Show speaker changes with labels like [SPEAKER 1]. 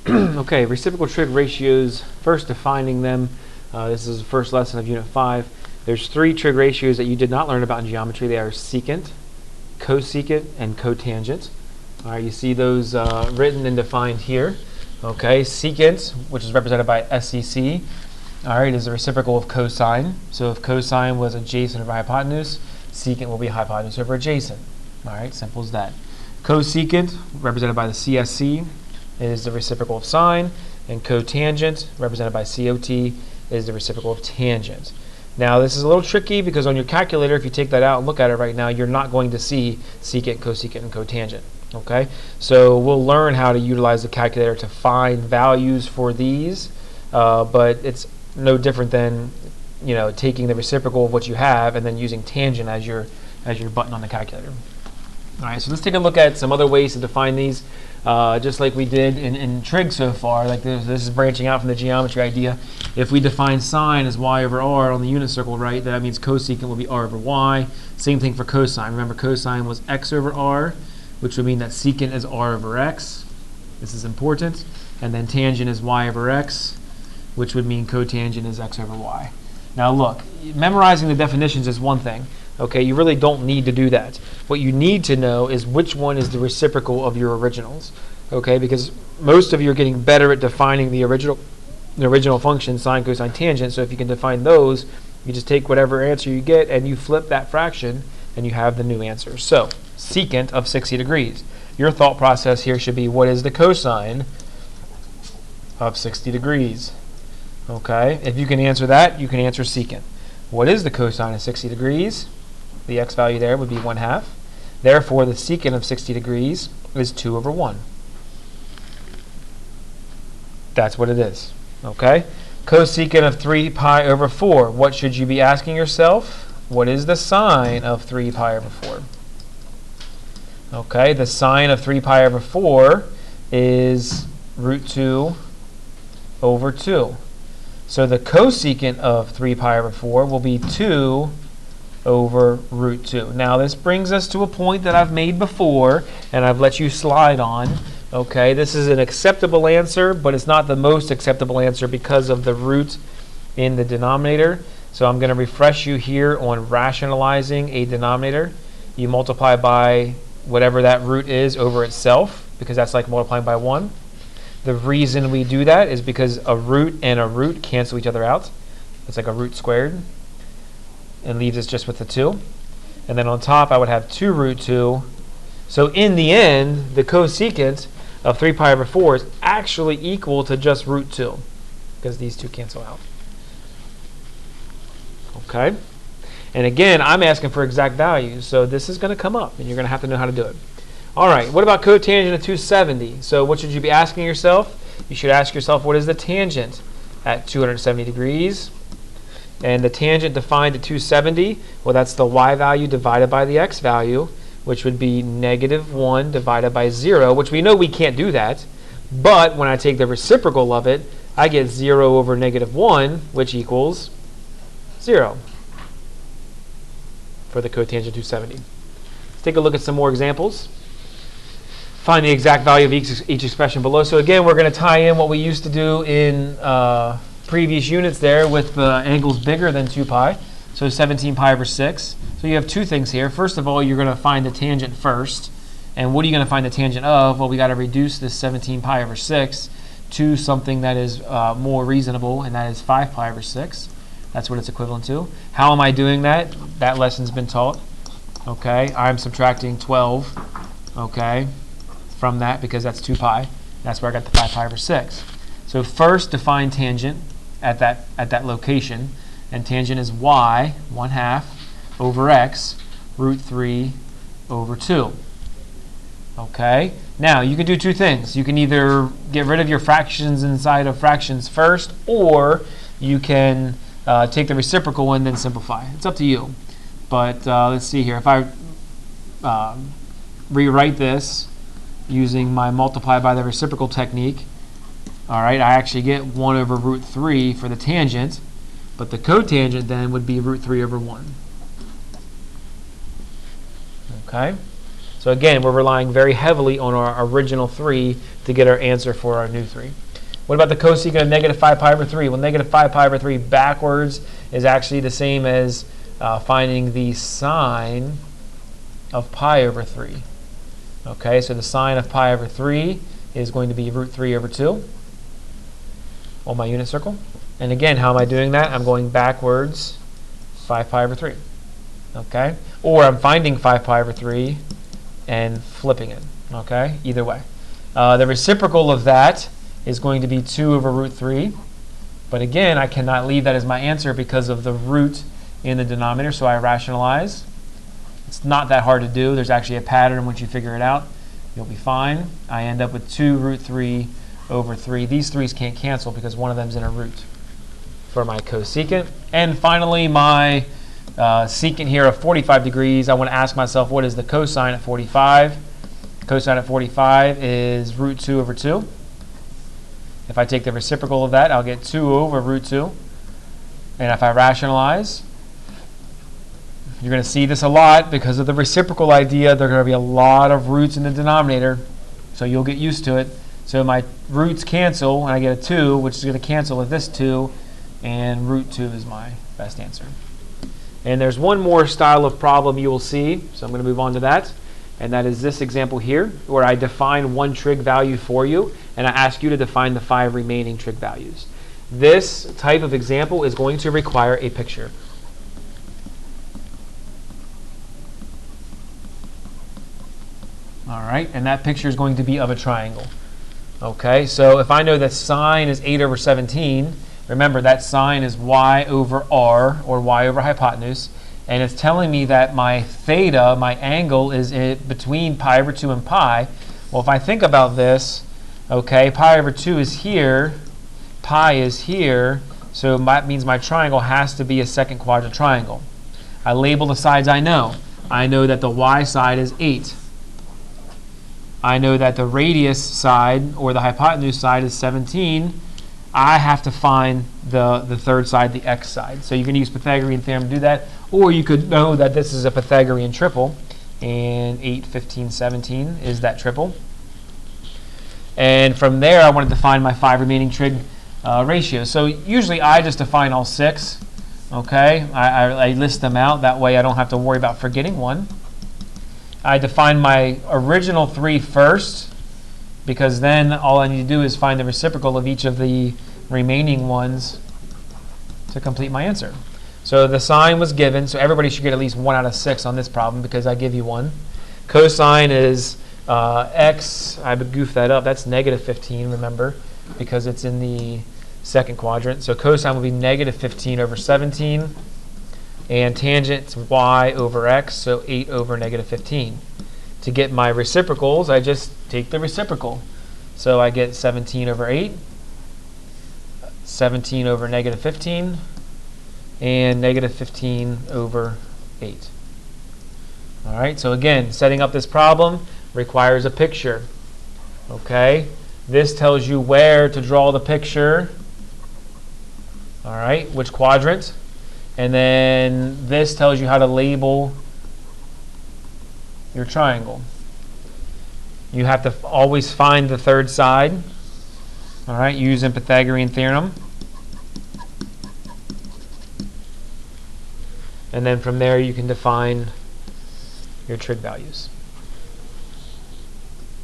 [SPEAKER 1] Okay, reciprocal trig ratios, first defining them. This is the first lesson of Unit 5. There's three trig ratios that you did not learn about in geometry. They are secant, cosecant, and cotangent. All right, you see those written and defined here. Okay, secant, which is represented by SEC, all right, is the reciprocal of cosine. So if cosine was adjacent over hypotenuse, secant will be hypotenuse over adjacent. All right, simple as that. Cosecant, represented by the CSC, is the reciprocal of sine, and cotangent, represented by COT, is the reciprocal of tangent. Now this is a little tricky because on your calculator, if you take that out and look at it right now, you're not going to see secant, cosecant, and cotangent. Okay, so we'll learn how to utilize the calculator to find values for these, but it's no different than taking the reciprocal of what you have and then using tangent as your button on the calculator. All right, so let's take a look at some other ways to define these, just like we did in trig so far. Like this is branching out from the geometry idea. If we define sine as y over r on the unit circle, right, that means cosecant will be r over y. Same thing for cosine. Remember, cosine was x over r, which would mean that secant is r over x. This is important. And then tangent is y over x, which would mean cotangent is x over y. Now look, memorizing the definitions is one thing. Okay, you really don't need to do that. What you need to know is which one is the reciprocal of your originals. Okay, because most of you are getting better at defining the original function, sine, cosine, tangent. So if you can define those, you just take whatever answer you get and you flip that fraction and you have the new answer. So secant of 60 degrees. Your thought process here should be, what is the cosine of 60 degrees? Okay, if you can answer that, you can answer secant. What is the cosine of 60 degrees? The x value there would be 1/2. Therefore, the secant of 60 degrees is 2 over 1. That's what it is. Okay? Cosecant of 3 pi over 4. What should you be asking yourself? What is the sine of 3 pi over 4? Okay, the sine of 3 pi over 4 is root 2 over 2. So the cosecant of 3 pi over 4 will be 2 over root 2. Now this brings us to a point that I've made before and I've let you slide on. Okay, this is an acceptable answer, but it's not the most acceptable answer because of the root in the denominator. So I'm going to refresh you here on rationalizing a denominator. You multiply by whatever that root is over itself, because that's like multiplying by 1. The reason we do that is because a root and a root cancel each other out. It's like a root squared. And leaves us just with the 2. And then on top I would have 2 root 2. So in the end, the cosecant of 3 pi over 4 is actually equal to just root 2, because these two cancel out. Okay? And again, I'm asking for exact values, so this is going to come up, and you're going to have to know how to do it. All right, what about cotangent of 270? So what should you be asking yourself? You should ask yourself, what is the tangent at 270 degrees? And the tangent defined at 270, well, that's the y value divided by the x value, which would be -1 divided by 0, which we know we can't do that. But when I take the reciprocal of it, I get 0 over -1, which equals 0 for the cotangent 270. Let's take a look at some more examples. Find the exact value of each expression below. So again, we're going to tie in what we used to do in previous units there with the angles bigger than 2 pi. So 17 pi over 6. So you have two things here. First of all, you're going to find the tangent first. And what are you going to find the tangent of? Well, we got to reduce this 17 pi over 6 to something that is more reasonable, and that is 5 pi over 6. That's what it's equivalent to. How am I doing that? That lesson's been taught. Okay, I'm subtracting 12, okay, from that because that's 2 pi. That's where I got the 5 pi over 6. So first define tangent at that location, and tangent is y, 1/2, over x, root 3 over 2. Okay, now you can do two things. You can either get rid of your fractions inside of fractions first, or you can take the reciprocal and then simplify. It's up to you. But let's see here. If I rewrite this using my multiply by the reciprocal technique, all right, I actually get 1 over root 3 for the tangent, but the cotangent then would be root 3 over 1. Okay, so again, we're relying very heavily on our original 3 to get our answer for our new 3. What about the cosecant of negative 5 pi over 3? Well, negative 5 pi over 3 backwards is actually the same as finding the sine of pi over 3. Okay, so the sine of pi over 3 is going to be root 3 over 2 on my unit circle. And again, how am I doing that? I'm going backwards 5 pi over 3. Okay, or I'm finding 5 pi over 3 and flipping it. Okay, either way. The reciprocal of that is going to be 2 over root 3. But again, I cannot leave that as my answer because of the root in the denominator, so I rationalize. It's not that hard to do. There's actually a pattern. Once you figure it out, you'll be fine. I end up with 2 root 3 over 3. These 3's can't cancel because one of them's in a root for my cosecant. And finally, my secant here of 45 degrees. I want to ask myself, what is the cosine at 45? Cosine at 45 is root 2 over 2. If I take the reciprocal of that, I'll get 2 over root 2. And if I rationalize, you're going to see this a lot because of the reciprocal idea. There are going to be a lot of roots in the denominator, so you'll get used to it. So my roots cancel, and I get a 2, which is going to cancel with this 2, and root 2 is my best answer. And there's one more style of problem you will see, so I'm going to move on to that. And that is this example here, where I define one trig value for you, and I ask you to define the 5 remaining trig values. This type of example is going to require a picture. All right, and that picture is going to be of a triangle. Okay, so if I know that sine is 8 over 17, remember that sine is y over r, or y over hypotenuse. And it's telling me that my theta, my angle, is between pi over 2 and pi. Well, if I think about this, okay, pi over 2 is here, pi is here, so that means my triangle has to be a second quadrant triangle. I label the sides I know. I know that the y side is 8. I know that the radius side, or the hypotenuse side, is 17. I have to find the third side, the x side. So you can use Pythagorean theorem to do that. Or you could know that this is a Pythagorean triple, and 8, 15, 17 is that triple. And from there, I want to define my 5 remaining trig ratios. So usually I just define all 6. Okay, I list them out. That way I don't have to worry about forgetting one. I define my original 3 first, because then all I need to do is find the reciprocal of each of the remaining ones to complete my answer. So the sine was given, so everybody should get at least 1 out of 6 on this problem because I give you 1. Cosine is x, I would goof that up, that's negative 15, remember, because it's in the second quadrant. So cosine will be negative 15 over 17, and tangent is y over x, so 8 over negative 15. To get my reciprocals, I just take the reciprocal. So I get 17 over 8, 17 over negative 15, and negative 15 over 8. All right, so again, setting up this problem requires a picture. Okay, this tells you where to draw the picture. All right, which quadrant. And then this tells you how to label your triangle. You have to always find the third side. All right, using Pythagorean theorem. And then from there you can define your trig values.